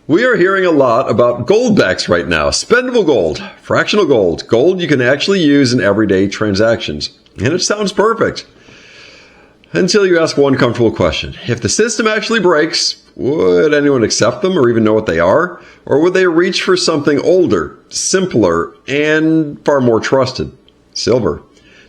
We are hearing a lot about Goldbacks right now. Spendable gold, fractional gold, gold you can actually use in everyday transactions. And it sounds perfect. Until you ask one comfortable question. If the system actually breaks, would anyone accept them or even know what they are? Or would they reach for something older, simpler, and far more trusted? Silver.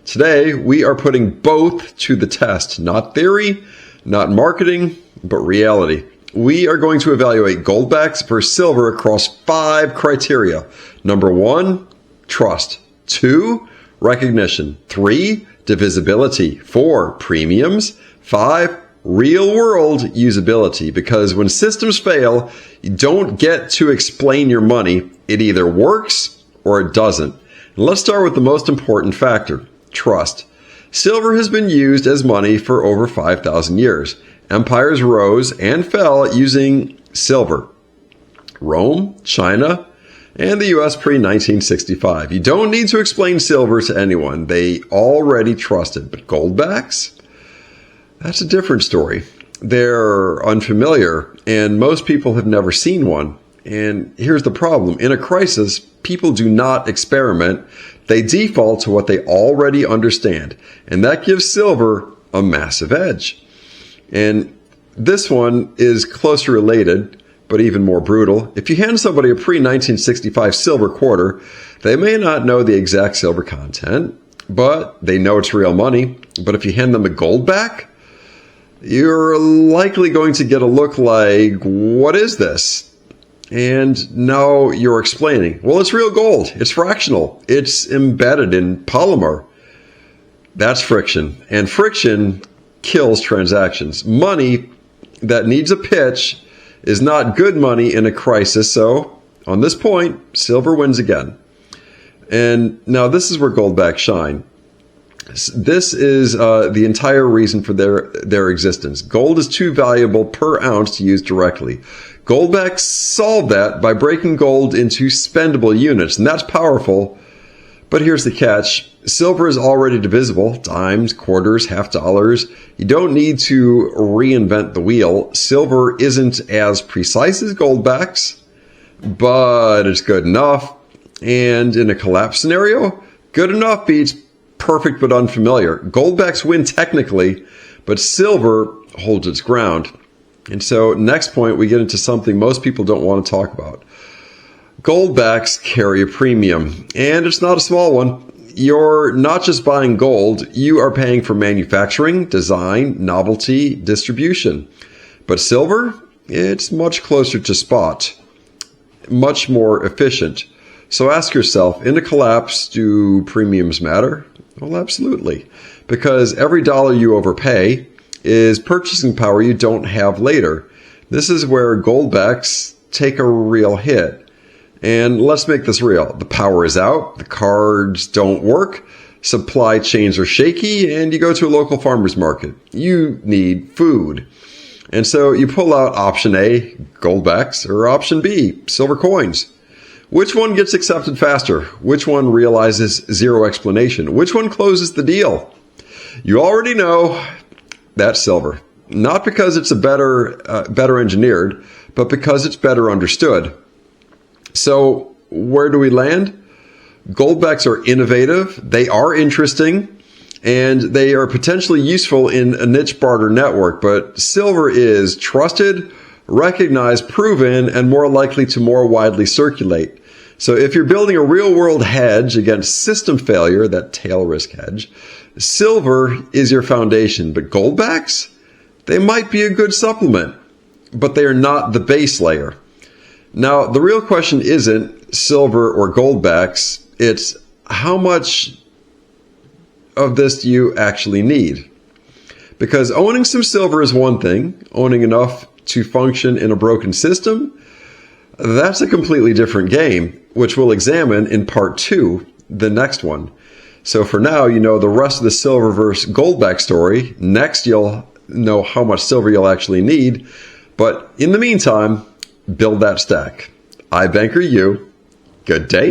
Today, we are putting both to the test. Not theory, not marketing, but reality. We are going to evaluate Goldbacks versus silver across 5 criteria. Number 1, trust. 2, recognition. 3, divisibility. 4, premiums. 5, real-world usability. Because when systems fail, you don't get to explain your money. It either works or it doesn't. And let's start with the most important factor, trust. Silver has been used as money for over 5,000 years. Empires rose and fell using silver. Rome, China, and the US pre-1965. You don't need to explain silver to anyone. They already trusted. But Goldbacks? That's a different story. They're unfamiliar, and most people have never seen one. And here's the problem. In a crisis, people do not experiment. They default to what they already understand. And that gives silver a massive edge. And this one is closely related, but even more brutal. If you hand somebody a pre-1965 silver quarter, they may not know the exact silver content, but they know it's real money. But if you hand them a Goldback, you're likely going to get a look like, what is this? And now you're explaining, well, it's real gold. It's fractional. It's embedded in polymer. That's friction. And friction kills transactions. Money that needs a pitch is not good money in a crisis. So on this point, silver wins again. And now this is where Goldbacks shine. This is the entire reason for their existence. Gold is too valuable per ounce to use directly. Goldbacks solved that by breaking gold into spendable units, and that's powerful. But here's the catch. Silver is already divisible, dimes, quarters, half dollars. You don't need to reinvent the wheel. Silver isn't as precise as Goldbacks, but it's good enough. And in a collapse scenario, good enough beats perfect but unfamiliar. Goldbacks win technically, but silver holds its ground. And so next point, we get into something most people don't want to talk about. Goldbacks carry a premium, and it's not a small one. You're not just buying gold, you are paying for manufacturing, design, novelty, distribution. But silver, it's much closer to spot, much more efficient. So ask yourself, in a collapse, do premiums matter? Well, absolutely. Because every dollar you overpay is purchasing power you don't have later. This is where Goldbacks take a real hit. And let's make this real. The power is out, the cards don't work, supply chains are shaky, and you go to a local farmer's market. You need food. And so you pull out option A, Goldbacks, or option B, silver coins. Which one gets accepted faster? Which one realizes zero explanation? Which one closes the deal? You already know that's silver. Not because it's better engineered, but because it's better understood. So where do we land? Goldbacks are innovative, they are interesting, and they are potentially useful in a niche barter network. But silver is trusted, recognized, proven, and more likely to more widely circulate. So if you're building a real-world hedge against system failure, that tail risk hedge, silver is your foundation. But Goldbacks, they might be a good supplement, but they are not the base layer. Now, the real question isn't silver or Goldbacks, it's how much of this do you actually need? Because owning some silver is one thing, owning enough to function in a broken system, that's a completely different game, which we'll examine in part 2, the next one. So for now, you know the rest of the silver versus Goldback story. Next, you'll know how much silver you'll actually need. But in the meantime, build that stack. iBankerU. Good day.